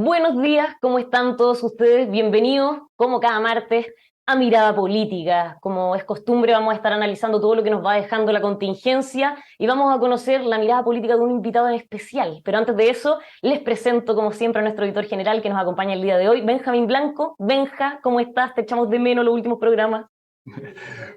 Buenos días, ¿cómo están todos ustedes? Bienvenidos, como cada martes, a Mirada Política. Como es costumbre, vamos a estar analizando todo lo que nos va dejando la contingencia y vamos a conocer la mirada política de un invitado en especial. Pero antes de eso, les presento, como siempre, a nuestro editor general que nos acompaña el día de hoy, Benjamín Blanco. Benja, ¿cómo estás? Te echamos de menos los últimos programas.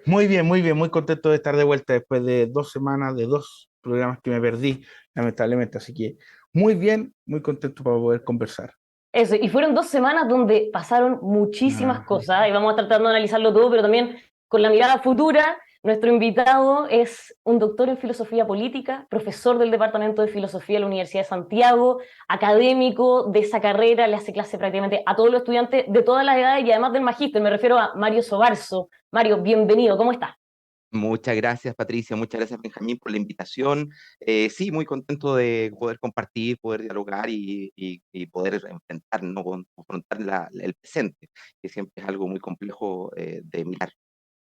Muy bien, muy contento de estar de vuelta después de 2 semanas, de dos programas que me perdí, lamentablemente. Así que muy bien, muy contento para poder conversar. Eso, y fueron 2 semanas donde pasaron muchísimas Ajá. cosas, y vamos a tratar de analizarlo todo, pero también con la mirada futura. Nuestro invitado es un doctor en filosofía política, profesor del Departamento de Filosofía de la Universidad de Santiago, académico de esa carrera, le hace clase prácticamente a todos los estudiantes de todas las edades y además del magíster. Me refiero a Mario Sobarzo. Mario, bienvenido, ¿cómo estás? Muchas gracias, Patricia. Muchas gracias, Benjamín, por la invitación. Sí, muy contento de poder compartir, poder dialogar y poder enfrentar, ¿no? Confrontar el presente, que siempre es algo muy complejo de mirar.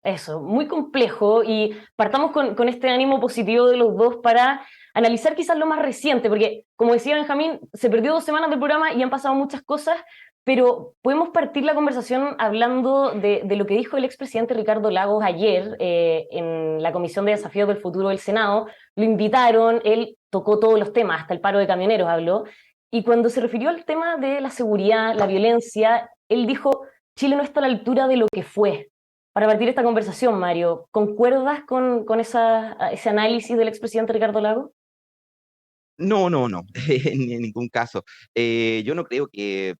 Eso, muy complejo y partamos con este ánimo positivo de los dos para analizar quizás lo más reciente, porque como decía Benjamín, se perdió 2 semanas del programa y han pasado muchas cosas, pero podemos partir la conversación hablando de lo que dijo el expresidente Ricardo Lagos ayer en la Comisión de Desafíos del Futuro del Senado. Lo invitaron, él tocó todos los temas, hasta el paro de camioneros habló, y cuando se refirió al tema de la seguridad, la violencia, él dijo, Chile no está a la altura de lo que fue. Para partir esta conversación, Mario, ¿concuerdas con ese análisis del expresidente Ricardo Lago? No, no, no, ni en ningún caso. Yo no creo que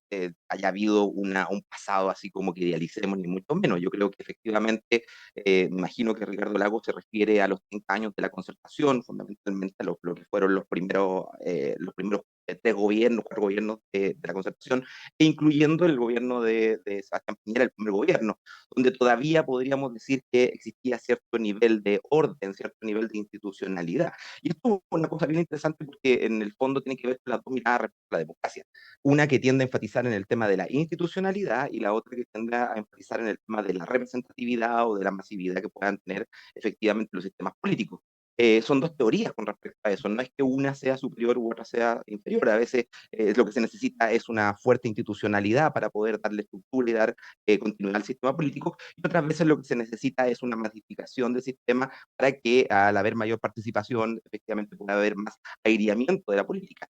haya habido un pasado así como que idealicemos, ni mucho menos. Yo creo que efectivamente, me imagino que Ricardo Lagos se refiere a los 30 años de la concertación, fundamentalmente a lo que fueron los primeros 3 gobiernos, 4 gobiernos de la concertación, e incluyendo el gobierno de Sebastián Piñera, el primer gobierno, donde todavía podríamos decir que existía cierto nivel de orden, cierto nivel de institucionalidad. Y esto es una cosa bien interesante porque en el fondo tiene que ver con las dos miradas respecto a la democracia. Una que tiende a enfatizar en el tema de la institucionalidad y la otra que tiende a enfatizar en el tema de la representatividad o de la masividad que puedan tener efectivamente los sistemas políticos. Son dos teorías con respecto a eso. No es que una sea superior u otra sea inferior. A veces lo que se necesita es una fuerte institucionalidad para poder darle estructura y dar continuidad al sistema político. Y otras veces lo que se necesita es una masificación del sistema para que al haber mayor participación, efectivamente pueda haber más aireamiento de la política.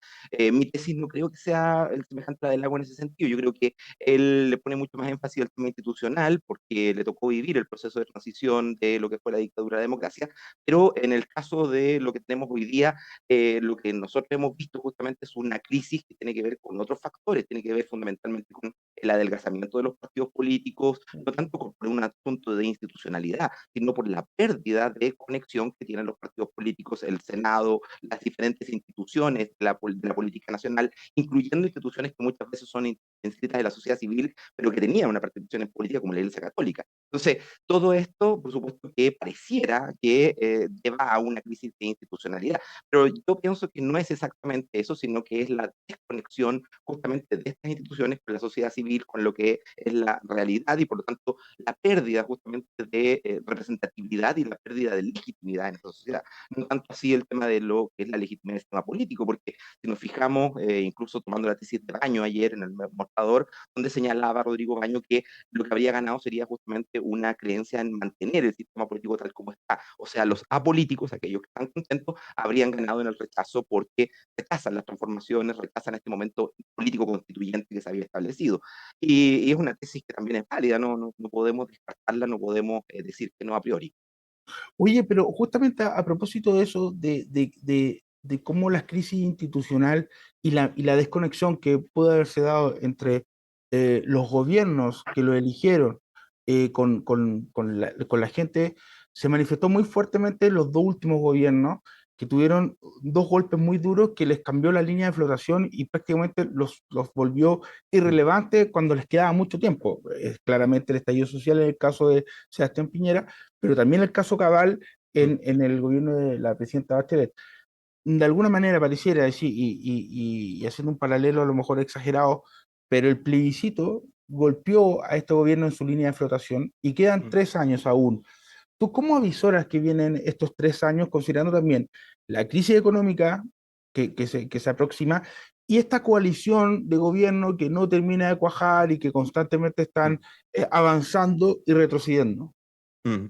Mi tesis no creo que sea el semejante a la del agua en ese sentido. Yo creo que él le pone mucho más énfasis al tema institucional porque le tocó vivir el proceso de transición de lo que fue la dictadura a la democracia, pero en el caso de lo que tenemos hoy día, lo que nosotros hemos visto justamente es una crisis que tiene que ver con otros factores, tiene que ver fundamentalmente con el adelgazamiento de los partidos políticos, no tanto por un asunto de institucionalidad, sino por la pérdida de conexión que tienen los partidos políticos, el Senado, las diferentes instituciones de la política nacional, incluyendo instituciones que muchas veces son inscritas de la sociedad civil, pero que tenían una participación en política como la Iglesia Católica. Entonces, todo esto, por supuesto, que pareciera que lleva a una crisis de institucionalidad, pero yo pienso que no es exactamente eso, sino que es la desconexión justamente de estas instituciones con la sociedad civil, con lo que es la realidad y por lo tanto la pérdida justamente de representatividad y la pérdida de legitimidad en esta sociedad. No tanto así el tema de lo que es la legitimidad del sistema político, porque si nos fijamos, incluso tomando la tesis de Baño ayer en el mostrador, donde señalaba Rodrigo Baño que lo que habría ganado sería justamente una creencia en mantener el sistema político tal como está. O sea, los apolíticos, aquellos que están contentos, habrían ganado en el rechazo porque rechazan las transformaciones, rechazan este momento político constituyente que se había establecido. Y es una tesis que también es válida, no podemos descartarla, no podemos decir que no a priori. Oye, pero justamente a propósito de eso, de cómo la crisis institucional y la desconexión que puede haberse dado entre los gobiernos que lo eligieron con la gente, se manifestó muy fuertemente en los dos últimos gobiernos que tuvieron dos golpes muy duros que les cambió la línea de flotación y prácticamente los volvió irrelevantes cuando les quedaba mucho tiempo. Es claramente el estallido social en el caso de Sebastián Piñera, pero también el caso Cabal Mm. en el gobierno de la presidenta Bachelet. De alguna manera pareciera decir, y haciendo un paralelo a lo mejor exagerado, pero el plebiscito golpeó a este gobierno en su línea de flotación y quedan Mm. 3 años aún. ¿Tú cómo avisoras que vienen estos 3 años, considerando también la crisis económica que se aproxima y esta coalición de gobierno que no termina de cuajar y que constantemente están avanzando y retrocediendo. Mm.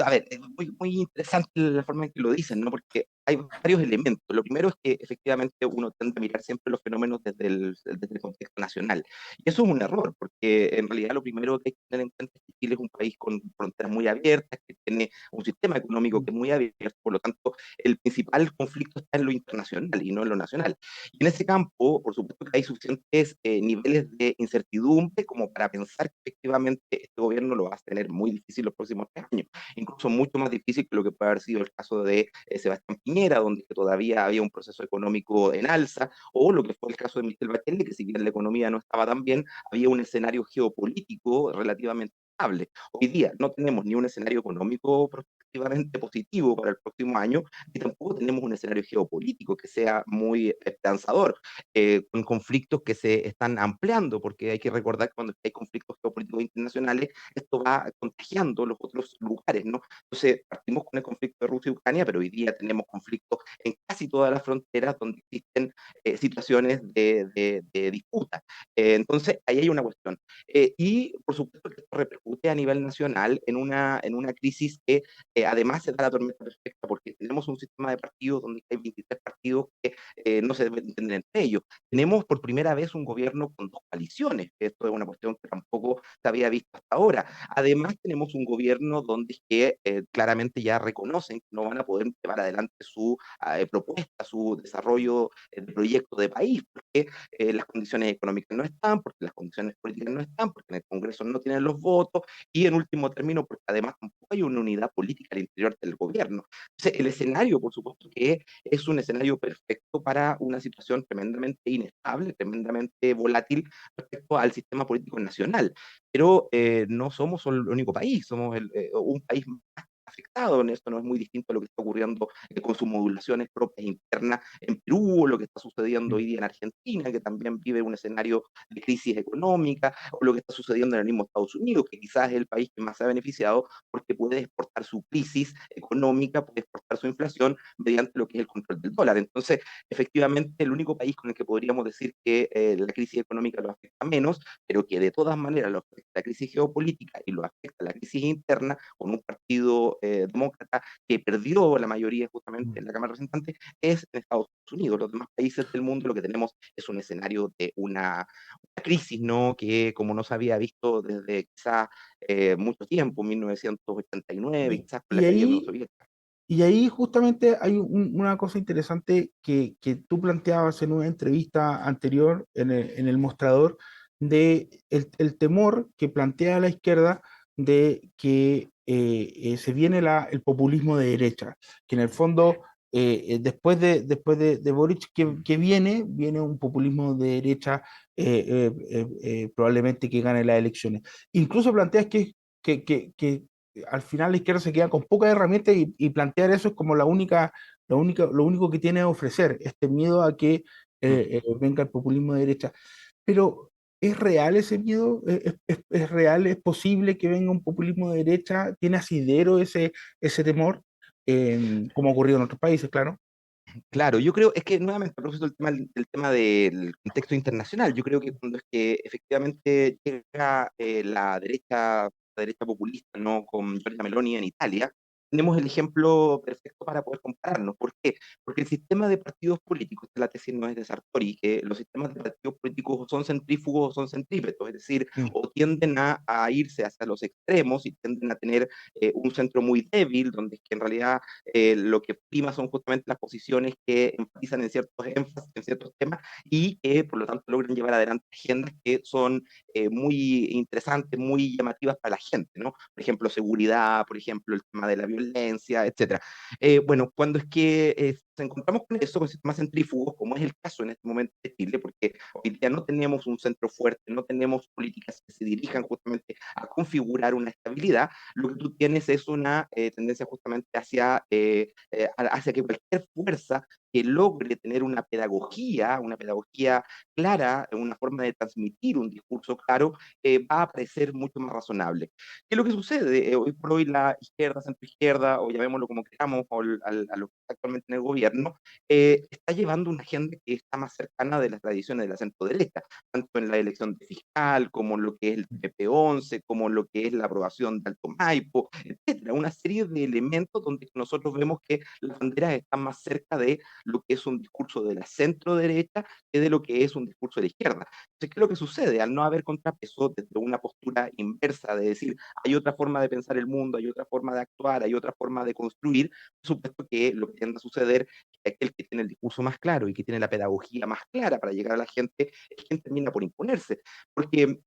A ver, es muy interesante la forma en que lo dicen, ¿no? Porque hay varios elementos. Lo primero es que efectivamente uno tiende a mirar siempre los fenómenos desde el contexto nacional. Y eso es un error, porque en realidad lo primero que hay que tener en cuenta es que Chile es un país con fronteras muy abiertas, que tiene un sistema económico que es muy abierto, por lo tanto, el principal conflicto está en lo internacional y no en lo nacional. Y en ese campo, por supuesto que hay suficientes niveles de incertidumbre como para pensar que efectivamente este gobierno lo va a tener muy difícil los próximos 3 años, incluso mucho más difícil que lo que puede haber sido el caso de Sebastián Piñera, donde todavía había un proceso económico en alza, o lo que fue el caso de Michelle Bachelet, que si bien la economía no estaba tan bien, había un escenario geopolítico relativamente estable. Hoy día no tenemos ni un escenario económico prospectivamente positivo para el próximo año, y tampoco tenemos un escenario geopolítico que sea muy esperanzador, con conflictos que se están ampliando, porque hay que recordar que cuando hay conflictos geopolíticos internacionales, esto va contagiando los otros lugares, ¿no? Entonces, partimos con el conflicto de Rusia y Ucrania, pero hoy día tenemos conflictos en casi todas las fronteras donde existen situaciones de disputa. Entonces, ahí hay una cuestión. Y, por supuesto, que esto repercute a nivel nacional en una crisis que además se da la tormenta perfecta, porque tenemos un sistema de partidos donde hay 23 partidos que no se deben entender entre ellos. Tenemos por primera vez un gobierno con dos coaliciones, que esto es una cuestión que tampoco se había visto hasta ahora. Además, tenemos un gobierno donde es que claramente ya reconocen que no van a poder llevar adelante su propuesta, su desarrollo de proyecto de país, porque las condiciones económicas no están, porque las condiciones políticas no están, porque en el Congreso no tienen los votos, y en último término, porque además tampoco hay una unidad política al interior del gobierno. Entonces, el escenario, por supuesto, que es un escenario perfecto para una situación tremendamente inestable, tremendamente volátil respecto al sistema político nacional. Pero no somos el único país, somos un país más afectado en esto, no es muy distinto a lo que está ocurriendo con sus modulaciones propias internas en Perú, o lo que está sucediendo hoy día en Argentina, que también vive un escenario de crisis económica, o lo que está sucediendo en el mismo Estados Unidos, que quizás es el país que más se ha beneficiado porque puede exportar su crisis económica, puede exportar su inflación mediante lo que es el control del dólar. Entonces, efectivamente, el único país con el que podríamos decir que la crisis económica lo afecta menos, pero que de todas maneras lo afecta la crisis geopolítica y lo afecta la crisis interna, con un partido demócrata que perdió la mayoría justamente en la Cámara de Representantes, es en Estados Unidos. Los demás países del mundo lo que tenemos es un escenario de una crisis, ¿no? Que como no se había visto desde quizás mucho tiempo, 1989, Y, quizás con la y caída de la Unión ahí Soviética. Y ahí justamente hay una cosa interesante que tú planteabas en una entrevista anterior en el mostrador, de el temor que plantea la izquierda de que se viene el populismo de derecha, que en el fondo, después de Boric, que viene un populismo de derecha, probablemente que gane las elecciones. Incluso planteas que al final la izquierda se queda con pocas herramientas y plantear eso es como lo único que tiene a ofrecer, este miedo a que Mm. venga el populismo de derecha. Pero ¿es real ese miedo? ¿Es real? ¿Es posible que venga un populismo de derecha? ¿Tiene asidero ese temor? Como ha ocurrido en otros países, claro. Claro, yo creo, es que nuevamente, a propósito del tema del contexto internacional, yo creo que cuando es que efectivamente llega la derecha populista, ¿no? Con Giorgia Meloni en Italia, tenemos el ejemplo perfecto para poder compararnos. ¿Por qué? Porque el sistema de partidos políticos, esta la tesis no es de Sartori, que los sistemas de partidos políticos o son centrífugos o son centrípetos, es decir, Mm. o tienden a irse hacia los extremos y tienden a tener un centro muy débil, donde es que en realidad lo que prima son justamente las posiciones que enfatizan en ciertos énfasis, en ciertos temas, y que por lo tanto logran llevar adelante agendas que son muy interesantes, muy llamativas para la gente, ¿no? Por ejemplo, seguridad, por ejemplo, el tema de la violencia, etcétera. Bueno, cuando es que nos encontramos con eso, con sistemas centrífugos, como es el caso en este momento de Chile, porque hoy día no tenemos un centro fuerte, no tenemos políticas que se dirijan justamente a configurar una estabilidad, lo que tú tienes es una tendencia justamente hacia que cualquier fuerza que logre tener una pedagogía clara, una forma de transmitir un discurso claro, va a parecer mucho más razonable. ¿Qué es lo que sucede? Hoy por hoy la izquierda, centro izquierda, o llamémoslo como queramos, a lo que está actualmente en el gobierno, gobierno, está llevando una agenda que está más cercana de las tradiciones de la centro-derecha, tanto en la elección de fiscal, como en lo que es el PP-11, como en lo que es la aprobación de Alto Maipo, etcétera. Una serie de elementos donde nosotros vemos que las banderas están más cerca de lo que es un discurso de la centro-derecha que de lo que es un discurso de la izquierda. Entonces, ¿qué es lo que sucede? Al no haber contrapeso desde una postura inversa de decir, hay otra forma de pensar el mundo, hay otra forma de actuar, hay otra forma de construir, por supuesto que lo que tiende a suceder es que aquel que tiene el discurso más claro y que tiene la pedagogía más clara para llegar a la gente es quien termina por imponerse. Porque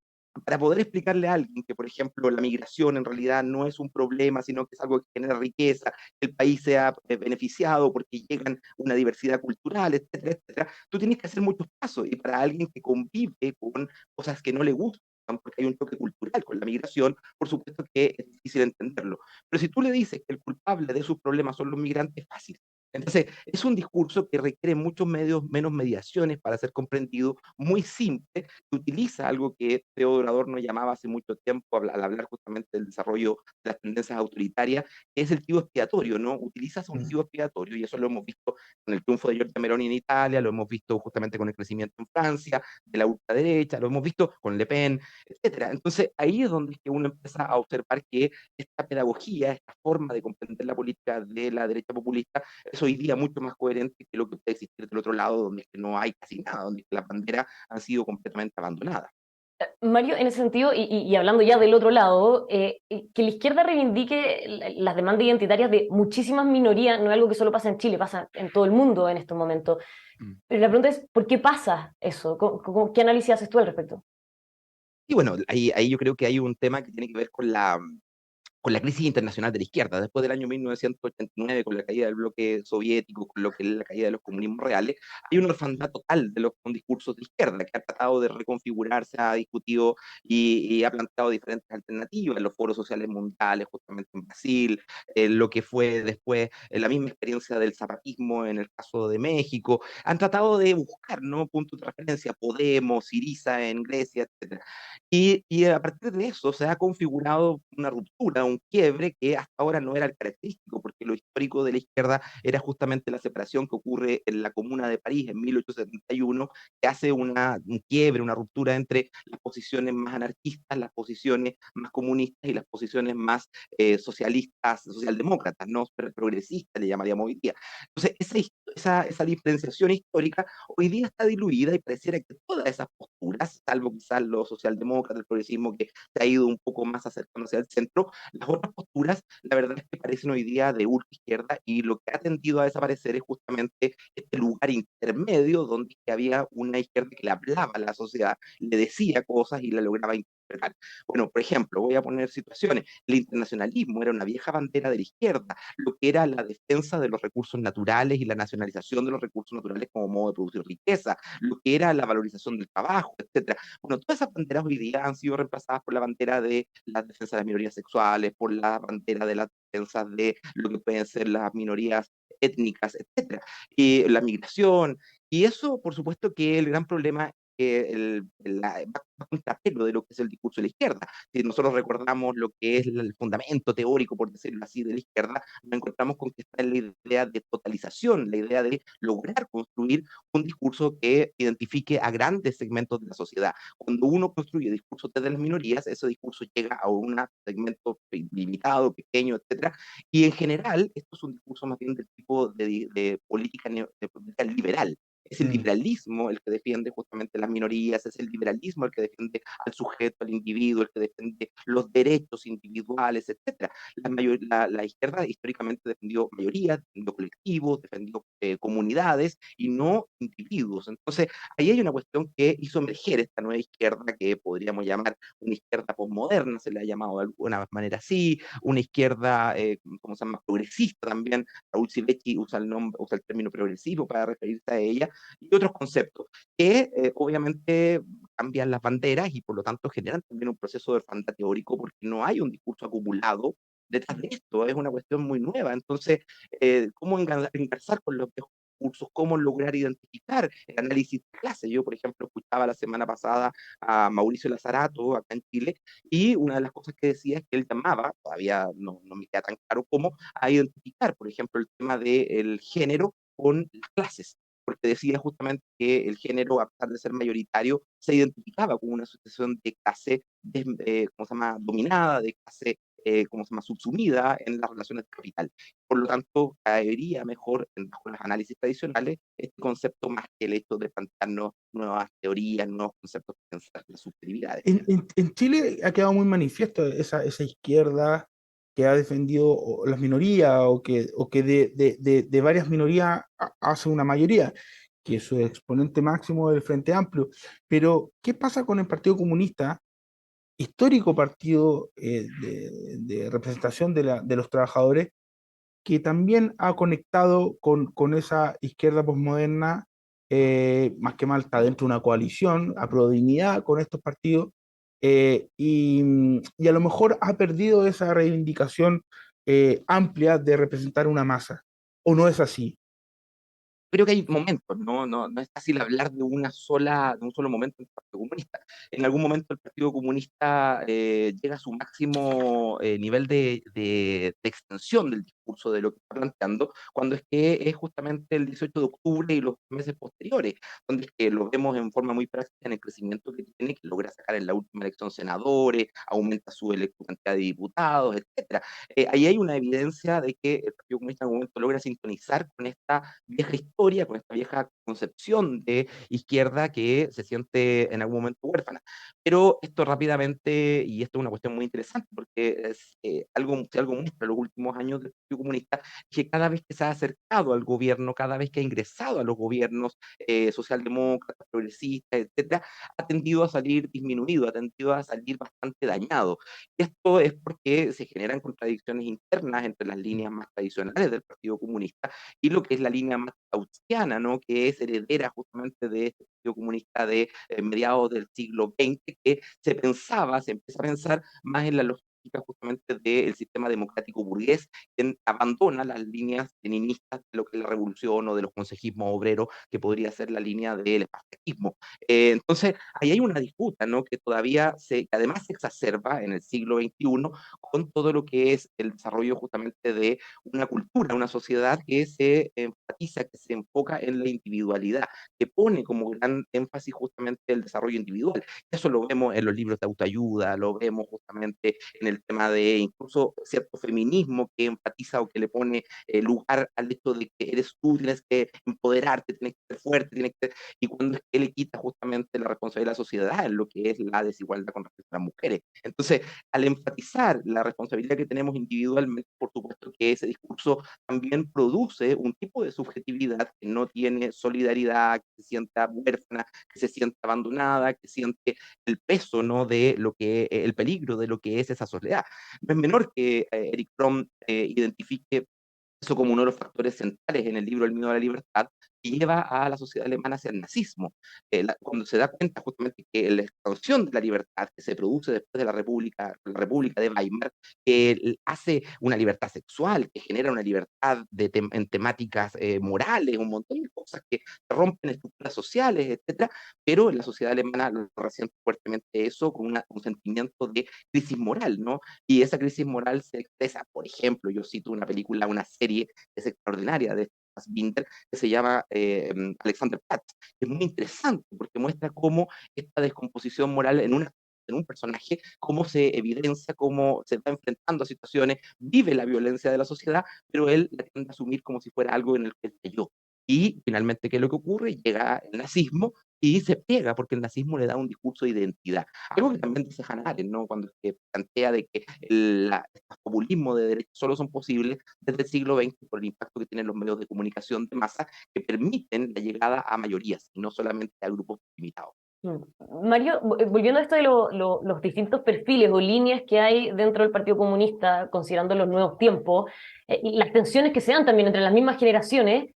para poder explicarle a alguien que, por ejemplo, la migración en realidad no es un problema, sino que es algo que genera riqueza, que el país sea beneficiado porque llegan una diversidad cultural, etcétera, etcétera, tú tienes que hacer muchos pasos. Y para alguien que convive con cosas que no le gustan, porque hay un choque cultural con la migración, por supuesto que es difícil entenderlo. Pero si tú le dices que el culpable de sus problemas son los migrantes, es fácil. Entonces, es un discurso que requiere muchos medios, menos mediaciones para ser comprendido, muy simple, que utiliza algo que Theodor Adorno llamaba hace mucho tiempo al hablar justamente del desarrollo de las tendencias autoritarias, que es el chivo expiatorio, ¿no? Utilizas un chivo expiatorio y eso lo hemos visto con el triunfo de Giorgia Meloni en Italia, lo hemos visto justamente con el crecimiento en Francia, de la ultraderecha, lo hemos visto con Le Pen, etcétera. Entonces, ahí es donde es que uno empieza a observar que esta pedagogía, esta forma de comprender la política de la derecha populista, es hoy día mucho más coherente que lo que puede existir del otro lado, donde es que no hay casi nada, donde las banderas han sido completamente abandonadas. Mario, en ese sentido, y hablando ya del otro lado, que la izquierda reivindique las demandas identitarias de muchísimas minorías no es algo que solo pasa en Chile, pasa en todo el mundo en estos momentos. Mm. Pero la pregunta es, ¿por qué pasa eso? ¿Qué análisis haces tú al respecto? Y bueno, ahí yo creo que hay un tema que tiene que ver con la crisis internacional de la izquierda, después del año 1989, con la caída del bloque soviético, con lo que es la caída de los comunismos reales, hay una orfandad total de los con discursos de izquierda, que ha tratado de reconfigurarse, ha discutido y ha planteado diferentes alternativas en los foros sociales mundiales, justamente en Brasil, lo que fue después la misma experiencia del zapatismo en el caso de México, han tratado de buscar, ¿no?, puntos de referencia, Podemos, Syriza en Grecia, etc. Y a partir de eso se ha configurado una ruptura, un quiebre que hasta ahora no era el característico, porque lo histórico de la izquierda era justamente la separación que ocurre en la Comuna de París en 1871, que hace un quiebre, una ruptura entre las posiciones más anarquistas, las posiciones más comunistas y las posiciones más socialistas, socialdemócratas, no progresistas, le llamaríamos hoy día. Entonces, esa diferenciación histórica hoy día está diluida y pareciera que todas esas posturas, salvo quizás los socialdemócratas, el progresismo que se ha ido un poco más acercándose al centro, las otras posturas, la verdad es que parecen hoy día de ultra izquierda y lo que ha tendido a desaparecer es justamente este lugar intermedio donde había una izquierda que le hablaba a la sociedad, le decía cosas y la lograba interpretar. Bueno, por ejemplo, voy a poner situaciones. El internacionalismo era una vieja bandera de la izquierda, lo que era la defensa de los recursos naturales y la nacionalización de los recursos naturales como modo de producir riqueza, lo que era la valorización del trabajo, etcétera. Bueno, todas esas banderas hoy día han sido reemplazadas por la bandera de la defensa de las minorías sexuales, por la bandera de las defensas de lo que pueden ser las minorías étnicas, etcétera, y la migración, y eso, por supuesto, que el gran problema que va a contrapelo de lo que es el discurso de la izquierda. Si nosotros recordamos lo que es el fundamento teórico, por decirlo así, de la izquierda, nos encontramos con que está en la idea de totalización, la idea de lograr construir un discurso que identifique a grandes segmentos de la sociedad. Cuando uno construye discursos desde las minorías, ese discurso llega a un segmento limitado, pequeño, etcétera, y en general, esto es un discurso más bien del tipo de política, de política liberal. Es el Mm. liberalismo el que defiende justamente las minorías, es el liberalismo el que defiende al sujeto, al individuo, el que defiende los derechos individuales, etcétera. La izquierda históricamente defendió mayorías, defendió colectivos, defendió comunidades y no individuos. Entonces, ahí hay una cuestión que hizo emerger esta nueva izquierda que podríamos llamar una izquierda posmoderna, se le ha llamado de alguna manera así, una izquierda, ¿cómo se llama?, progresista también. Raúl Sivecki usa el término progresivo para referirse a ella, y otros conceptos que obviamente cambian las banderas y por lo tanto generan también un proceso de orfandad teórico porque no hay un discurso acumulado detrás de esto, es una cuestión muy nueva. Entonces, ¿cómo engarzar con los viejos discursos? ¿Cómo lograr identificar el análisis de clase? Yo, por ejemplo, escuchaba la semana pasada a Mauricio Lazarato acá en Chile y una de las cosas que decía es que él llamaba, todavía no me queda tan claro cómo, a identificar, por ejemplo, el tema del género con las clases, porque decía justamente que el género, a pesar de ser mayoritario, se identificaba como una asociación de clase, ¿cómo se llama?, dominada, de clase, ¿cómo se llama?, subsumida en las relaciones de capital. Por lo tanto, caería mejor bajo los análisis tradicionales este concepto más que el hecho de plantearnos nuevas teorías, nuevos conceptos de pensar las subjetividades. En Chile ha quedado muy manifiesto esa izquierda que ha defendido las minorías o que de varias minorías hace una mayoría, que su exponente máximo es el Frente Amplio. Pero, ¿qué pasa con el Partido Comunista, histórico partido de representación de los trabajadores, que también ha conectado con esa izquierda posmoderna, más que mal está dentro de una coalición a dignidad con estos partidos, y a lo mejor ha perdido esa reivindicación amplia de representar una masa, o no es así? Creo que hay momentos, no es fácil hablar de de un solo momento en el Partido Comunista. En algún momento el Partido Comunista llega a su máximo nivel de extensión del discurso de lo que está planteando, cuando es que es justamente el 18 de octubre y los meses posteriores, donde es que lo vemos en forma muy práctica en el crecimiento que tiene, que logra sacar en la última elección senadores, aumenta su cantidad de diputados, etcétera. Ahí hay una evidencia de que el Partido Comunista en algún momento logra sintonizar con esta vieja historia, con esta vieja concepción de izquierda que se siente en algún momento huérfana. Pero esto rápidamente, y esto es una cuestión muy interesante, porque es, si algo muestra los últimos años del Partido Comunista, que cada vez que se ha acercado al gobierno, cada vez que ha ingresado a los gobiernos socialdemócratas, progresistas, etcétera, ha tendido a salir disminuido, ha tendido a salir bastante dañado. Y esto es porque se generan contradicciones internas entre las líneas más tradicionales del Partido Comunista y lo que es la línea más gaussiana, ¿no?, que es heredera justamente de este Partido Comunista de mediados del siglo XX, que se empieza a pensar más en la lógica justamente del sistema democrático burgués, quien abandona las líneas leninistas de lo que es la revolución o de los consejismos obreros, que podría ser la línea del espartaquismo. Entonces, ahí hay una disputa, ¿no?, que que además se exacerba en el siglo XXI con todo lo que es el desarrollo justamente de una cultura, una sociedad que se enfatiza, que se enfoca en la individualidad, que pone como gran énfasis justamente el desarrollo individual. Eso lo vemos en los libros de autoayuda, lo vemos justamente en el tema de incluso cierto feminismo que enfatiza o que le pone lugar al hecho de que eres tú, tienes que empoderarte, tienes que ser fuerte, y cuando es que le quita justamente la responsabilidad a la sociedad en lo que es la desigualdad con respecto a las mujeres. Entonces, al enfatizar la responsabilidad que tenemos individualmente, por supuesto que ese discurso también produce un tipo de subjetividad que no tiene solidaridad, que se sienta huérfana, que se sienta abandonada, que siente el peso, ¿no?, de lo que, el peligro de lo que es esa soledad. No es menor que Eric Fromm identifique eso como uno de los factores centrales en el libro El miedo a la libertad, que lleva a la sociedad alemana hacia el nazismo. Cuando se da cuenta justamente que la expansión de la libertad que se produce después de la República de Weimar, que hace una libertad sexual, que genera una libertad en temáticas morales, un montón de cosas que rompen estructuras sociales, etcétera, pero en la sociedad alemana lo resiente fuertemente eso con un sentimiento de crisis moral, ¿no? Y esa crisis moral se expresa, por ejemplo, yo cito una película, una serie que es extraordinaria de Fassbinder, que se llama Alexander Platz, que es muy interesante porque muestra cómo esta descomposición moral en un personaje, cómo se evidencia, cómo se va enfrentando a situaciones, vive la violencia de la sociedad, pero él la tiende a asumir como si fuera algo en el que él cayó. Y finalmente, ¿qué es lo que ocurre? Llega el nazismo y se pega porque el nazismo le da un discurso de identidad. Algo que también dice Hannah Arendt, ¿no?, cuando se plantea de que estos populismos de derecha solo son posibles desde el siglo XX por el impacto que tienen los medios de comunicación de masa que permiten la llegada a mayorías y no solamente a grupos limitados. Mario, volviendo a esto de los distintos perfiles o líneas que hay dentro del Partido Comunista, considerando los nuevos tiempos, y las tensiones que se dan también entre las mismas generaciones,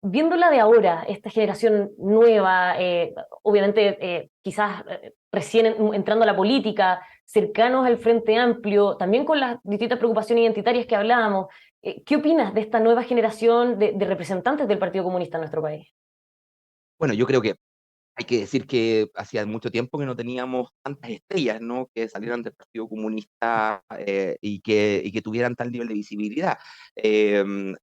viéndola de ahora, esta generación nueva, obviamente quizás recién entrando a la política, cercanos al Frente Amplio, también con las distintas preocupaciones identitarias que hablábamos, ¿qué opinas de esta nueva generación de representantes del Partido Comunista en nuestro país? Bueno, yo creo que Hay que decir que hacía mucho tiempo que no teníamos tantas estrellas, ¿no? Que salieran del Partido Comunista y que tuvieran tal nivel de visibilidad.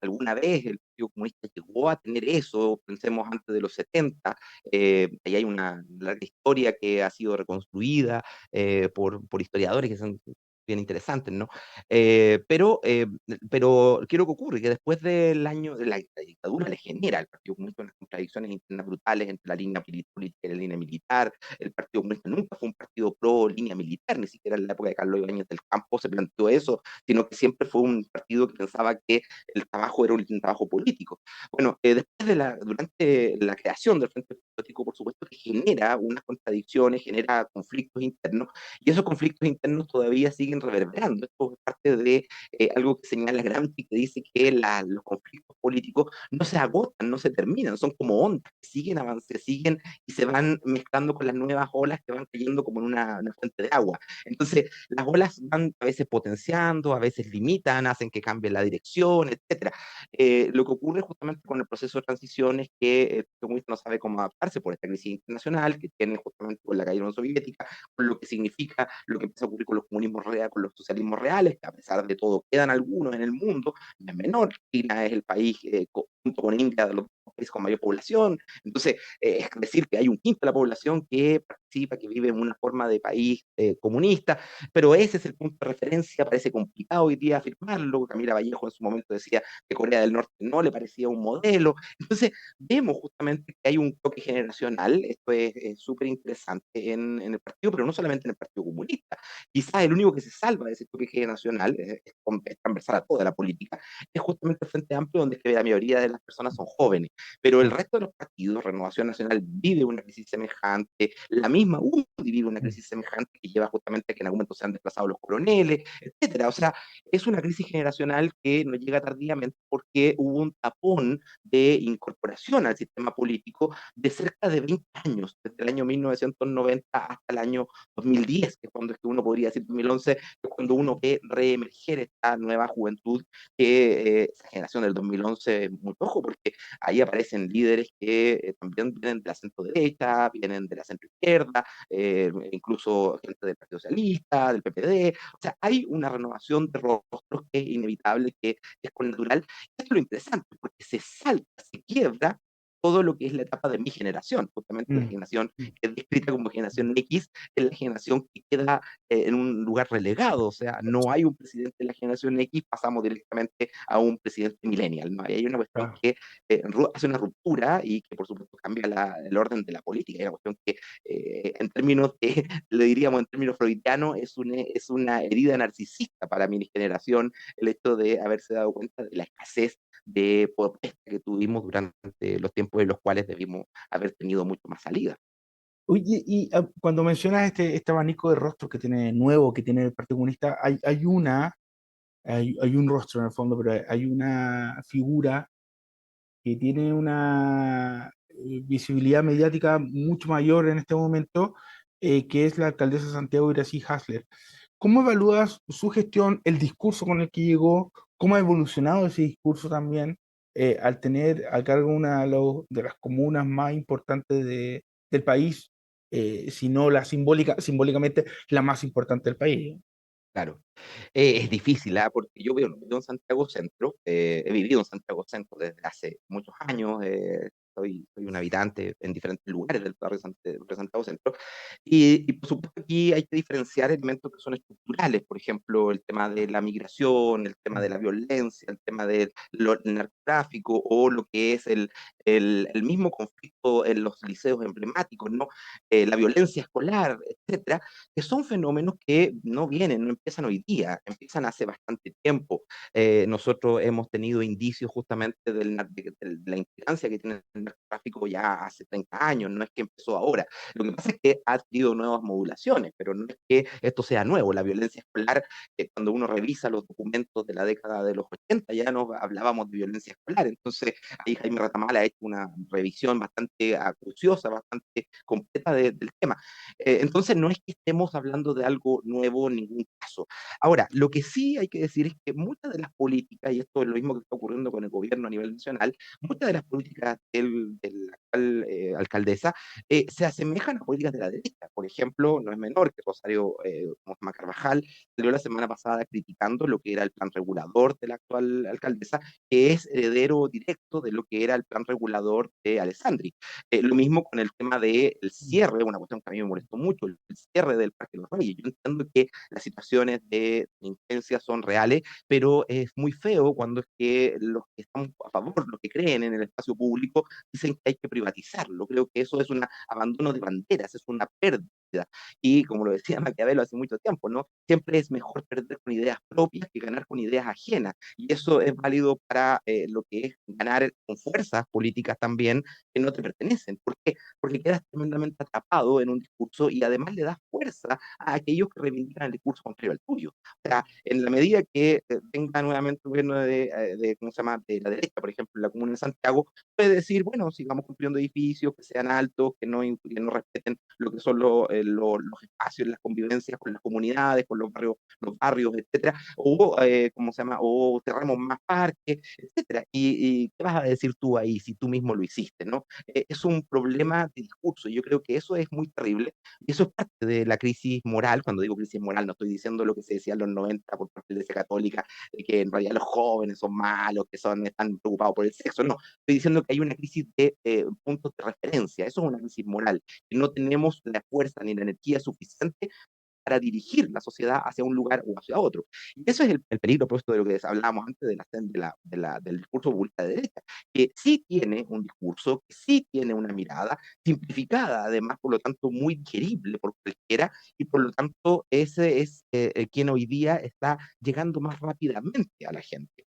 Alguna vez el Partido Comunista llegó a tener eso, pensemos antes de los 70, ahí hay una larga historia que ha sido reconstruida por historiadores que son bien interesantes, ¿no? Pero ¿qué es lo que ocurre? Que después del año de la dictadura le genera al Partido Comunista unas contradicciones internas brutales entre la línea política y la línea militar. El Partido Comunista nunca fue un partido pro línea militar, ni siquiera en la época de Carlos Ibáñez del Campo se planteó eso, sino que siempre fue un partido que pensaba que el trabajo era un trabajo político. Bueno, durante la creación del Frente Patriótico, por supuesto que genera unas contradicciones, genera conflictos internos, y esos conflictos internos todavía siguen reverberando. Esto es parte de algo que señala Gramsci, que dice que los conflictos políticos no se agotan, no se terminan, son como ondas que siguen avanzando, siguen y se van mezclando con las nuevas olas que van cayendo como en una fuente de agua. Entonces, las olas van a veces potenciando, a veces limitan, hacen que cambie la dirección, etcétera. Lo que ocurre justamente con el proceso de transición es que el comunista no sabe cómo adaptarse por esta crisis internacional que tiene justamente con la caída de la Unión Soviética, con lo que significa lo que empieza a ocurrir con los comunismos reales, con los socialismos reales, que a pesar de todo quedan algunos en el mundo, es menor. China es el país, junto con India, de los países con mayor población. Entonces, es decir, que hay un quinto de la población que participa, que vive en una forma de país comunista, pero ese es el punto de referencia. Parece complicado hoy día afirmarlo. Camila Vallejo en su momento decía que Corea del Norte no le parecía un modelo. Entonces, vemos justamente que hay un toque generacional. Esto es súper interesante en el partido, pero no solamente en el Partido Comunista. Quizás el único que se salva de ese toque generacional, es transversal a toda la política, es justamente el Frente Amplio, donde es que la mayoría de las personas son jóvenes. Pero el resto de los partidos, Renovación Nacional vive una crisis semejante, la misma UDI vive una crisis semejante que lleva justamente a que en algún momento se han desplazado los coroneles, etcétera. O sea, es una crisis generacional que nos llega tardíamente porque hubo un tapón de incorporación al sistema político de cerca de 20 años, desde el año 1990 hasta el año 2010, que es cuando es que uno podría decir 2011, que es cuando uno ve reemerger esta nueva juventud, que esa generación del 2011, muy ojo, porque ahí aparecen líderes que también vienen de la centro derecha, vienen de la centro izquierda, incluso gente del Partido Socialista, del PPD. O sea, hay una renovación de rostros que es inevitable, que es con natural. Esto es lo interesante, porque se salta, se quiebra todo lo que es la etapa de mi generación, justamente la Mm, generación mm, que es descrita como generación X, es la generación que queda en un lugar relegado. O sea, no hay un presidente de la generación X, pasamos directamente a un presidente millennial, ¿no? Hay una cuestión claro. que hace una ruptura y que por supuesto cambia el orden de la política. Hay una cuestión que en términos de, le diríamos en términos freudianos, es una herida narcisista para mi generación, el hecho de haberse dado cuenta de la escasez de protesta que tuvimos durante los tiempos en los cuales debimos haber tenido mucho más salida. Oye, y cuando mencionas este abanico de rostros que tiene nuevo, que tiene el Partido Comunista, hay un rostro en el fondo, pero hay una figura que tiene una visibilidad mediática mucho mayor en este momento, que es la alcaldesa de Santiago, Iracy Hasler. ¿Cómo evalúas su gestión, el discurso con el que llegó? ¿Cómo ha evolucionado ese discurso también al tener a cargo una de las comunas más importantes del país, si no la simbólicamente la más importante del país? Claro. Es difícil, ¿ah? Porque yo vivo en Santiago Centro, he vivido en Santiago Centro desde hace muchos años, soy un habitante en diferentes lugares del barrio de Santiago Centro, y por supuesto aquí hay que diferenciar elementos que son estructurales, por ejemplo, el tema de la migración, el tema de la violencia, el tema del narcotráfico o lo que es el mismo conflicto en los liceos emblemáticos, ¿no? La violencia escolar, etcétera, que son fenómenos que no vienen, no empiezan hoy día, empiezan hace bastante tiempo. Nosotros hemos tenido indicios justamente de la implicancia que tiene el narcotráfico ya hace 30 años, no es que empezó ahora. Lo que pasa es que ha tenido nuevas modulaciones, pero no es que esto sea nuevo. La violencia escolar, cuando uno revisa los documentos de la década de los 80, ya nos hablábamos de violencia escolar. Entonces, ahí Jaime Ratamala ha hecho una revisión bastante acuciosa, bastante completa del tema. Entonces, no es que estemos hablando de algo nuevo en ningún caso. Ahora, lo que sí hay que decir es que muchas de las políticas, y esto es lo mismo que está ocurriendo con el gobierno a nivel nacional, muchas de las políticas de la actual alcaldesa se asemejan a políticas de la derecha. Por ejemplo, no es menor que Rosario ¿cómo se llama? Carvajal salió la semana pasada criticando lo que era el plan regulador de la actual alcaldesa, que es heredero directo de lo que era el plan regulador de Alessandri. Lo mismo con el tema del cierre, una cuestión que a mí me molestó mucho, el cierre del Parque de los Reyes. Yo entiendo que las situaciones de delincuencia son reales, pero es muy feo cuando es que los que están a favor, los que creen en el espacio público, dicen que hay que privatizarlo. Creo que eso es un abandono de banderas, es una pérdida. Y como lo decía Maquiavelo hace mucho tiempo, ¿no? Siempre es mejor perder con ideas propias que ganar con ideas ajenas. Y eso es válido para lo que es ganar con fuerzas políticas también que no te pertenecen. ¿Por qué? Porque quedas tremendamente atrapado en un discurso y además le das fuerza a aquellos que reivindican el discurso contrario al tuyo. O sea, en la medida que venga nuevamente un gobierno ¿cómo se llama?, de la derecha, por ejemplo, en la Comuna de Santiago, puede decir, bueno, sigamos construyendo edificios que sean altos, que no respeten lo que son los espacios, las convivencias con las comunidades, con los barrios, etcétera, o, ¿cómo se llama?, o cerramos más parques, etcétera. ¿Y qué vas a decir tú ahí si tú mismo lo hiciste, no? Es un problema de discurso, y yo creo que eso es muy terrible, y eso es parte de la crisis moral. Cuando digo crisis moral, no estoy diciendo lo que se decía en los 90 por parte de la Iglesia Católica, de que en realidad los jóvenes son malos, están preocupados por el sexo, no. Estoy diciendo que hay una crisis de puntos de referencia, eso es una crisis moral, que no tenemos la fuerza ni la energía suficiente para dirigir la sociedad hacia un lugar o hacia otro. Y eso es el peligro opuesto de lo que hablábamos antes del discurso populista de derecha, que sí tiene un discurso, que sí tiene una mirada simplificada, además, por lo tanto, muy digerible por cualquiera, y por lo tanto, ese es quien hoy día está llegando más rápidamente a la gente.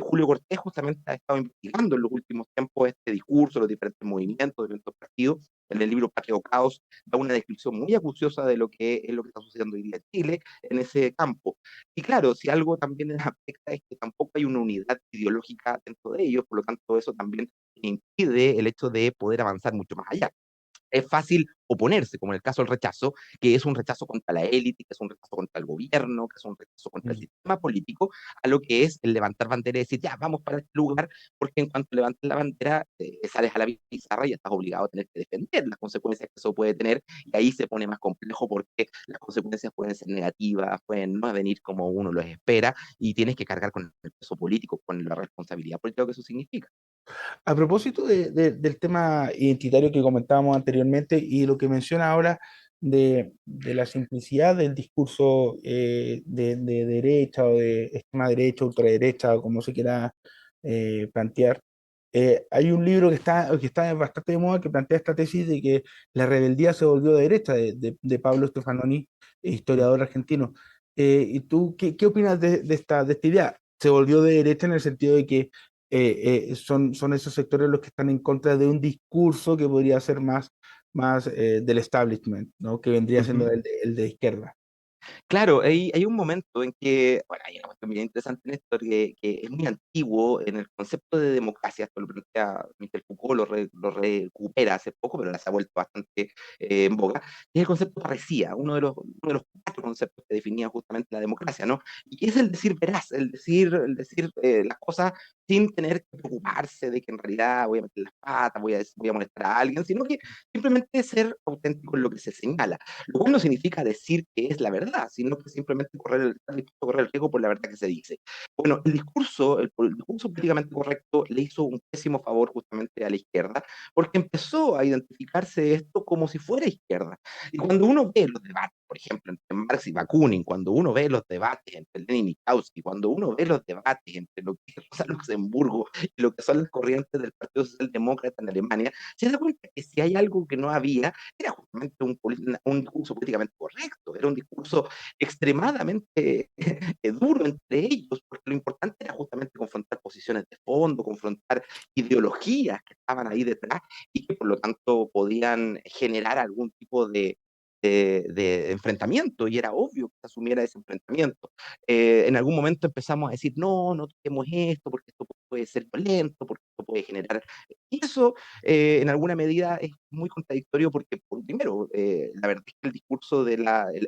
Julio Cortés justamente ha estado investigando en los últimos tiempos este discurso, los diferentes movimientos, los diferentes partidos. En el libro Patria o Caos da una descripción muy acuciosa de lo que es lo que está sucediendo hoy día en Chile en ese campo. Y claro, si algo también les afecta es que tampoco hay una unidad ideológica dentro de ellos, por lo tanto eso también impide el hecho de poder avanzar mucho más allá. Es fácil oponerse, como en el caso del rechazo, que es un rechazo contra la élite, que es un rechazo contra el gobierno, que es un rechazo contra el Mm. sistema político, a lo que es el levantar bandera y decir, ya, vamos para este lugar, porque en cuanto levantes la bandera, sales a la pizarra y estás obligado a tener que defender las consecuencias que eso puede tener, y ahí se pone más complejo porque las consecuencias pueden ser negativas, pueden no venir como uno los espera, y tienes que cargar con el peso político, con la responsabilidad política que eso significa. A propósito del tema identitario que comentábamos anteriormente y lo que menciona ahora de la simplicidad del discurso de derecha o de extrema derecha, ultraderecha, o como se quiera plantear, hay un libro que está bastante de moda que plantea esta tesis de que la rebeldía se volvió de derecha, de Pablo Stefanoni, historiador argentino. ¿Y tú qué opinas de esta idea? Se volvió de derecha en el sentido de que son esos sectores los que están en contra de un discurso que podría ser más del establishment, ¿no? Que vendría siendo Ujú. el de izquierda. Claro, hay un momento en que, bueno, hay una cuestión bien interesante en esto, que es muy antiguo en el concepto de democracia. Esto lo plantea Michel Foucault, lo recupera hace poco, pero ahora se ha vuelto bastante en boga, y es el concepto de parresía, uno de los cuatro conceptos que definía justamente la democracia, ¿no? Y que es el decir veraz, el decir las cosas sin tener que preocuparse de que en realidad voy a meter las patas, voy a molestar a alguien, sino que simplemente ser auténtico en lo que se señala, lo cual no significa decir que es la verdad, sino que simplemente correr el riesgo por la verdad que se dice. Bueno, el discurso políticamente correcto le hizo un pésimo favor justamente a la izquierda, porque empezó a identificarse esto como si fuera izquierda. Y cuando uno ve los debates, por ejemplo, entre Marx y Bakunin, cuando uno ve los debates entre Lenin y Kautsky, cuando uno ve los debates entre lo que es Rosa Luxemburgo y lo que son las corrientes del Partido Socialdemócrata en Alemania, se da cuenta que si hay algo que no había, era justamente un discurso políticamente correcto, era un discurso extremadamente duro entre ellos, porque lo importante era justamente confrontar posiciones de fondo, confrontar ideologías que estaban ahí detrás y que por lo tanto podían generar algún tipo de enfrentamiento, y era obvio que se asumiera ese enfrentamiento. En algún momento empezamos a decir, no, no toquemos esto, porque esto puede ser violento, porque esto puede generar Y eso, en alguna medida, es muy contradictorio porque, primero, la verdad es que el discurso de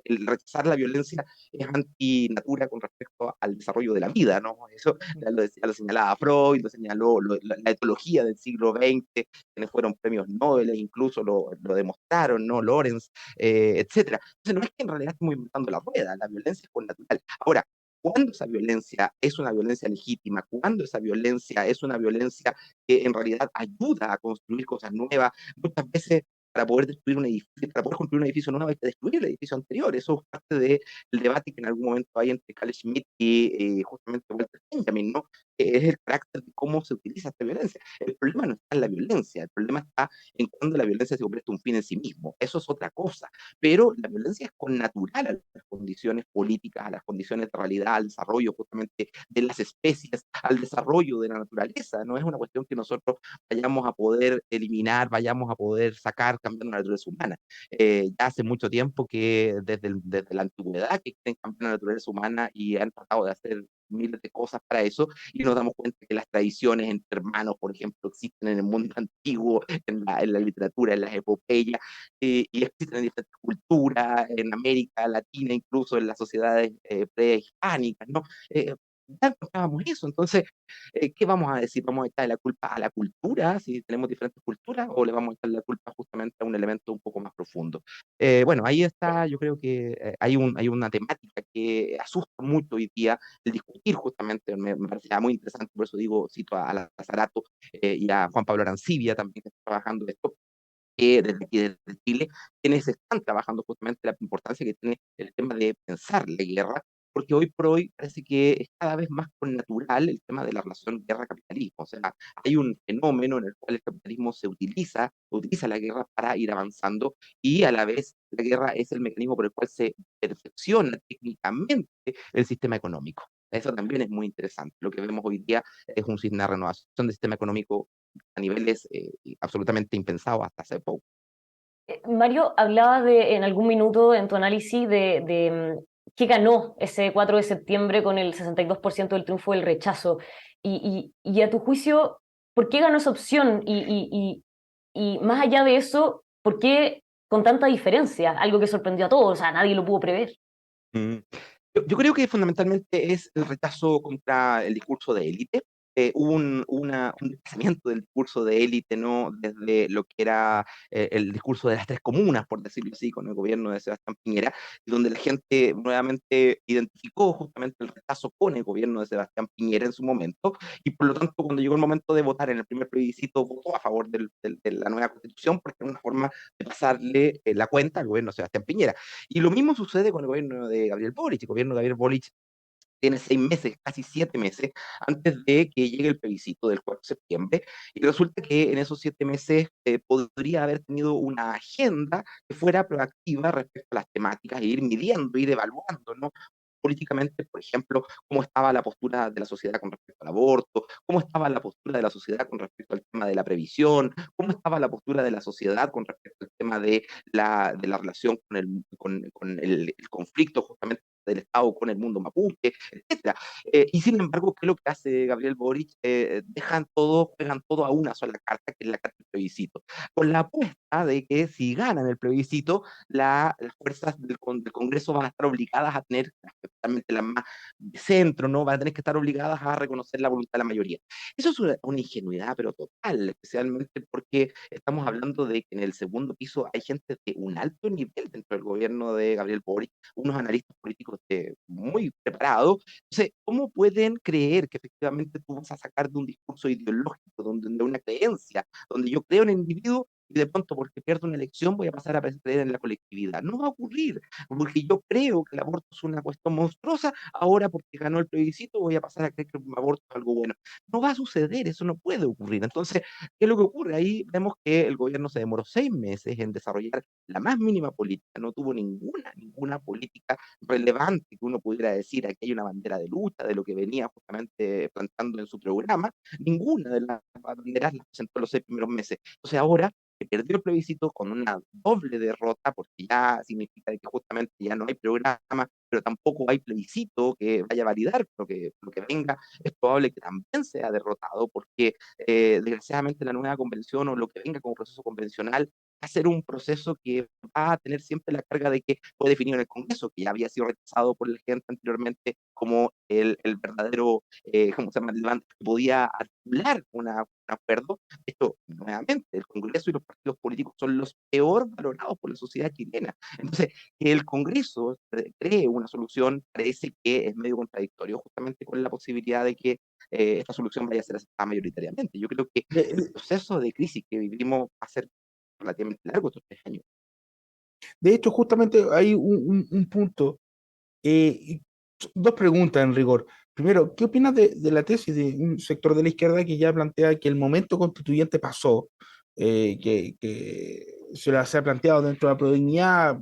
el rechazar la violencia es antinatura con respecto al desarrollo de la vida, ¿no? Eso ya lo señalaba Freud, lo señaló la etología del siglo XX, quienes fueron premios Nobel, incluso lo demostraron, ¿no? Lorenz, etcétera. Entonces, no es que en realidad estemos inventando la rueda, la violencia es connatural. Ahora, cuando esa violencia es una violencia legítima, cuando esa violencia es una violencia que en realidad ayuda a construir cosas nuevas, muchas veces para poder destruir un edificio, para poder construir un edificio nuevo hay que destruir el edificio anterior. Eso es parte del debate que en algún momento hay entre Carl Schmitt y justamente Walter Benjamin, ¿no? Es el carácter de cómo se utiliza esta violencia. El problema no está en la violencia, el problema está en cuando la violencia se convierte en un fin en sí mismo. Eso es otra cosa. Pero la violencia es connatural a las condiciones políticas, a las condiciones de realidad, al desarrollo justamente de las especies, al desarrollo de la naturaleza. No es una cuestión que nosotros vayamos a poder eliminar, vayamos a poder sacar cambiando la naturaleza humana. Ya hace mucho tiempo que desde la antigüedad que quieren cambiar la naturaleza humana y han tratado de hacer miles de cosas para eso, y nos damos cuenta que las tradiciones entre hermanos, por ejemplo, existen en el mundo antiguo, en la literatura, en las epopeyas, y existen en diferentes culturas, en América Latina, incluso en las sociedades prehispánicas, ¿no? Ya encontrábamos eso, entonces, ¿qué vamos a decir? ¿Vamos a echarle la culpa a la cultura, si tenemos diferentes culturas, o le vamos a echar la culpa justamente a un elemento un poco más profundo? Bueno, ahí está, yo creo que hay una temática que asusta mucho hoy día, el discutir justamente, me parece muy interesante, por eso digo, cito a Lazarato y a Juan Pablo Arancibia también, que está trabajando esto, que desde aquí, desde Chile, quienes están trabajando justamente la importancia que tiene el tema de pensar la guerra, porque hoy por hoy parece que es cada vez más connatural el tema de la relación guerra-capitalismo. O sea, hay un fenómeno en el cual el capitalismo utiliza la guerra para ir avanzando, y a la vez la guerra es el mecanismo por el cual se perfecciona técnicamente el sistema económico. Eso también es muy interesante. Lo que vemos hoy día es una renovación del sistema económico a niveles absolutamente impensados hasta hace poco. Mario, hablaba en algún minuto en tu análisis qué ganó ese 4 de septiembre con el 62% del triunfo del rechazo. Y a tu juicio, ¿por qué ganó esa opción? Y más allá de eso, ¿por qué con tanta diferencia? Algo que sorprendió a todos, o sea, nadie lo pudo prever. Mm. Yo creo que fundamentalmente es el rechazo contra el discurso de élite. Hubo un desplazamiento del discurso de élite, ¿no? Desde lo que era el discurso de las tres comunas, por decirlo así, con el gobierno de Sebastián Piñera, donde la gente nuevamente identificó justamente el rechazo con el gobierno de Sebastián Piñera en su momento, y por lo tanto, cuando llegó el momento de votar en el primer plebiscito, votó a favor de la nueva constitución, porque era una forma de pasarle la cuenta al gobierno de Sebastián Piñera. Y lo mismo sucede con el gobierno de Gabriel Boric. El gobierno de Gabriel Boric tiene 6 meses, casi 7 meses, antes de que llegue el plebiscito del 4 de septiembre, y resulta que en esos 7 meses podría haber tenido una agenda que fuera proactiva respecto a las temáticas, e ir midiendo, ir evaluando, ¿no? Políticamente, por ejemplo, cómo estaba la postura de la sociedad con respecto al aborto, cómo estaba la postura de la sociedad con respecto al tema de la previsión, cómo estaba la postura de la sociedad con respecto al tema de la relación con el conflicto justamente del Estado con el mundo mapuche, etcétera. Y sin embargo, ¿qué es lo que hace Gabriel Boric? Juegan todo a una sola carta, que es la carta del plebiscito, con la apuesta de que si ganan el plebiscito, las fuerzas del Congreso van a estar obligadas a tener, especialmente las más de centro, ¿no? Van a tener que estar obligadas a reconocer la voluntad de la mayoría. Eso es una ingenuidad, pero total, especialmente porque estamos hablando de que en el segundo piso hay gente de un alto nivel dentro del gobierno de Gabriel Boric, unos analistas políticos muy preparados. Entonces, ¿cómo pueden creer que efectivamente tú vas a sacar de un discurso ideológico, de una creencia, donde yo creo en el individuo, y de pronto porque pierdo una elección voy a pasar a creer en la colectividad? No va a ocurrir, porque yo creo que el aborto es una cuestión monstruosa, ahora porque ganó el plebiscito voy a pasar a creer que el aborto es algo bueno. No va a suceder, eso no puede ocurrir. Entonces, ¿qué es lo que ocurre? Ahí vemos que el gobierno se demoró 6 meses en desarrollar la más mínima política, no tuvo ninguna política relevante que uno pudiera decir, aquí hay una bandera de lucha de lo que venía justamente plantando en su programa. Ninguna de las banderas las presentó los 6 primeros meses. Entonces ahora que perdió el plebiscito con una doble derrota, porque ya significa que justamente ya no hay programa, pero tampoco hay plebiscito que vaya a validar lo que venga. Es probable que también sea derrotado porque desgraciadamente la nueva convención o lo que venga como proceso convencional va a ser un proceso que va a tener siempre la carga de que fue definido en el Congreso, que ya había sido rechazado por la gente anteriormente como el verdadero, ¿cómo se llama?, que podía articular un acuerdo. Esto, nuevamente, el Congreso y los partidos políticos son los peor valorados por la sociedad chilena. Entonces, que el Congreso cree una solución parece que es medio contradictorio, justamente con la posibilidad de que esta solución vaya a ser aceptada mayoritariamente. Yo creo que De, el proceso de crisis que vivimos va a ser relativamente largo estos 3 años. de hecho, justamente hay un punto. Y dos preguntas en rigor. Primero, ¿qué opinas de la tesis de un sector de la izquierda que ya plantea que el momento constituyente pasó, que se ha planteado dentro de la prodignidad,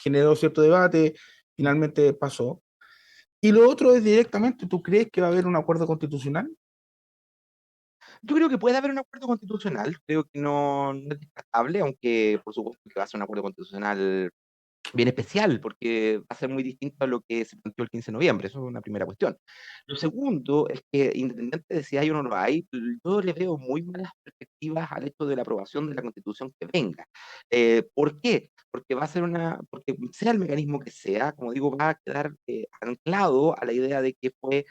generó cierto debate, finalmente pasó? Y lo otro es directamente, ¿tú crees que va a haber un acuerdo constitucional? Yo creo que puede haber un acuerdo constitucional, creo que no es descartable, aunque por supuesto que va a ser un acuerdo constitucional bien especial, porque va a ser muy distinto a lo que se planteó el 15 de noviembre, eso es una primera cuestión. Lo segundo es que, independiente de si hay o no lo hay, yo le veo muy malas perspectivas al hecho de la aprobación de la Constitución que venga. ¿Por qué? Porque va a ser porque sea el mecanismo que sea, como digo, va a quedar anclado a la idea de que fue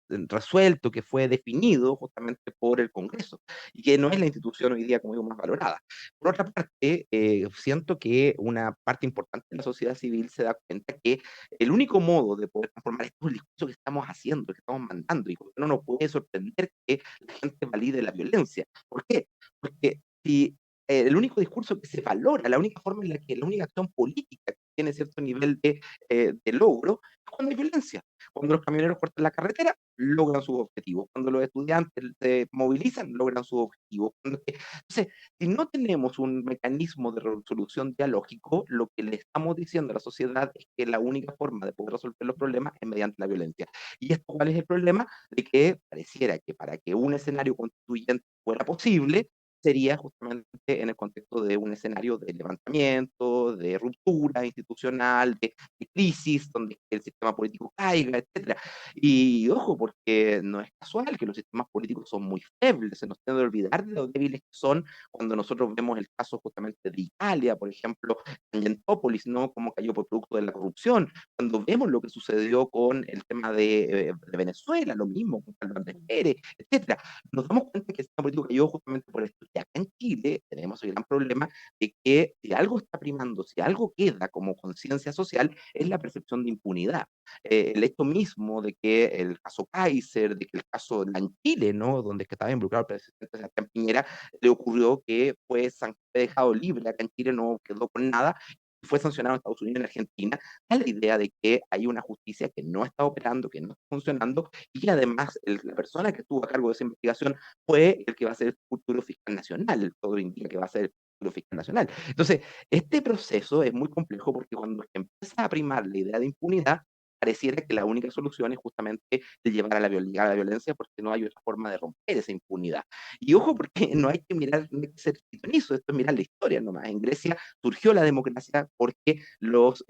resuelto, que fue definido justamente por el Congreso, y que no es la institución hoy día, como digo, más valorada. Por otra parte, siento que una parte importante de la sociedad civil se da cuenta que el único modo de poder transformar esto es el discurso que estamos haciendo, que estamos mandando, y no nos puede sorprender que la gente valide la violencia. ¿Por qué? Porque si el único discurso que se valora, la única forma en la que la única acción política que tiene cierto nivel de logro es cuando hay violencia. Cuando los camioneros cortan la carretera, logran sus objetivos. Cuando los estudiantes se movilizan, logran sus objetivos. Entonces, si no tenemos un mecanismo de resolución dialógico, lo que le estamos diciendo a la sociedad es que la única forma de poder resolver los problemas es mediante la violencia. ¿Y esto cuál es el problema? De que pareciera que para que un escenario constituyente fuera posible, sería justamente en el contexto de un escenario de levantamiento, de ruptura institucional, de crisis, donde el sistema político caiga, etcétera. Y ojo, porque no es casual que los sistemas políticos son muy febles, se nos tiende a olvidar de lo débiles que son cuando nosotros vemos el caso justamente de Italia, por ejemplo, en Gentópolis, ¿no? Cómo cayó por producto de la corrupción. Cuando vemos lo que sucedió con el tema de Venezuela, lo mismo con Calván Pérez, etcétera, nos damos cuenta que el sistema político cayó justamente por esto. Y acá en Chile tenemos el gran problema de que si algo está primando, si algo queda como conciencia social, es la percepción de impunidad. El hecho mismo de que el caso Kaiser, de que el caso Chile, ¿no? Donde es que estaba involucrado el presidente Sebastián Piñera, le ocurrió que fue dejado libre acá en Chile, no quedó con nada, y fue sancionado en Estados Unidos y en Argentina, a la idea de que hay una justicia que no está operando, que no está funcionando, y además la persona que estuvo a cargo de esa investigación fue el que va a ser el futuro fiscal nacional, todo indica que va a ser el futuro fiscal nacional. Entonces, este proceso es muy complejo porque cuando empieza a primar la idea de impunidad, pareciera que la única solución es justamente de llevar a llegar a la violencia porque no hay otra forma de romper esa impunidad. Y ojo, porque no hay que mirar, no hay que ser pitonizo, esto es mirar la historia nomás. En Grecia surgió la democracia porque los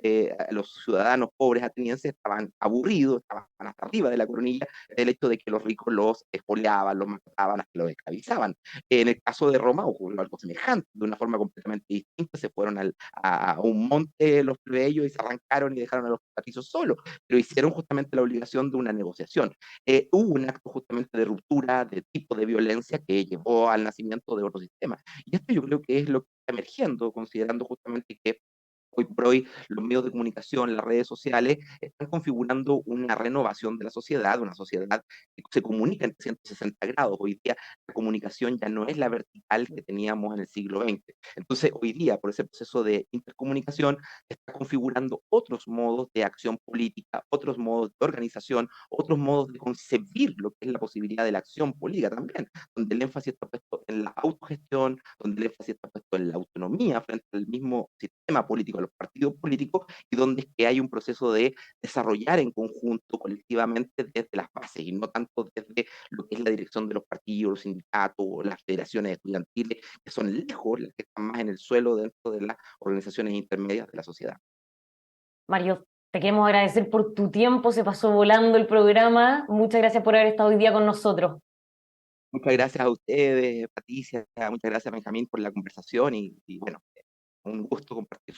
ciudadanos pobres atenienses estaban aburridos, estaban hasta arriba de la coronilla del hecho de que los ricos los expoliaban, los mataban, hasta los esclavizaban. En el caso de Roma ocurrió algo semejante, de una forma completamente distinta, se fueron a un monte los plebeyos y se arrancaron y dejaron a los patricios solos, pero hicieron justamente la obligación de una negociación. Hubo un acto justamente de ruptura, de tipo de violencia que llevó al nacimiento de otro sistema. Y esto yo creo que es lo que está emergiendo, considerando justamente que hoy por hoy los medios de comunicación, las redes sociales, están configurando una renovación de la sociedad, una sociedad que se comunica en 360 grados. Hoy día la comunicación ya no es la vertical que teníamos en el siglo XX. Entonces, hoy día, por ese proceso de intercomunicación, está configurando otros modos de acción política, otros modos de organización, otros modos de concebir lo que es la posibilidad de la acción política también, donde el énfasis está puesto en la autogestión, donde el énfasis está puesto en la autonomía frente al mismo sistema político, a los partidos políticos, y donde es que hay un proceso de desarrollar en conjunto, colectivamente, desde las bases, y no tanto desde lo que es la dirección de los partidos, los sindicatos, las federaciones estudiantiles, que son lejos las que están más en el suelo dentro de las organizaciones intermedias de la sociedad. Mario, Te queremos agradecer por tu tiempo, se pasó volando el programa. Muchas gracias por haber estado hoy día con nosotros. Muchas gracias a ustedes, Patricia, muchas gracias, Benjamín, por la conversación y bueno, un gusto compartir.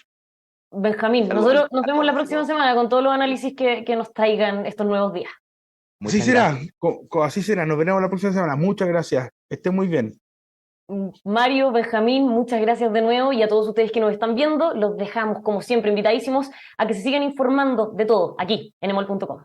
Benjamín, Saludos nosotros nos a vemos la todos. próxima semana con todos los análisis que nos traigan estos nuevos días. Así Muchas será, gracias. así será. Nos veremos la próxima semana. Muchas gracias. Estén muy bien. Mario, Benjamín, muchas gracias de nuevo y a todos ustedes que nos están viendo, los dejamos como siempre invitadísimos a que se sigan informando de todo aquí en emol.com.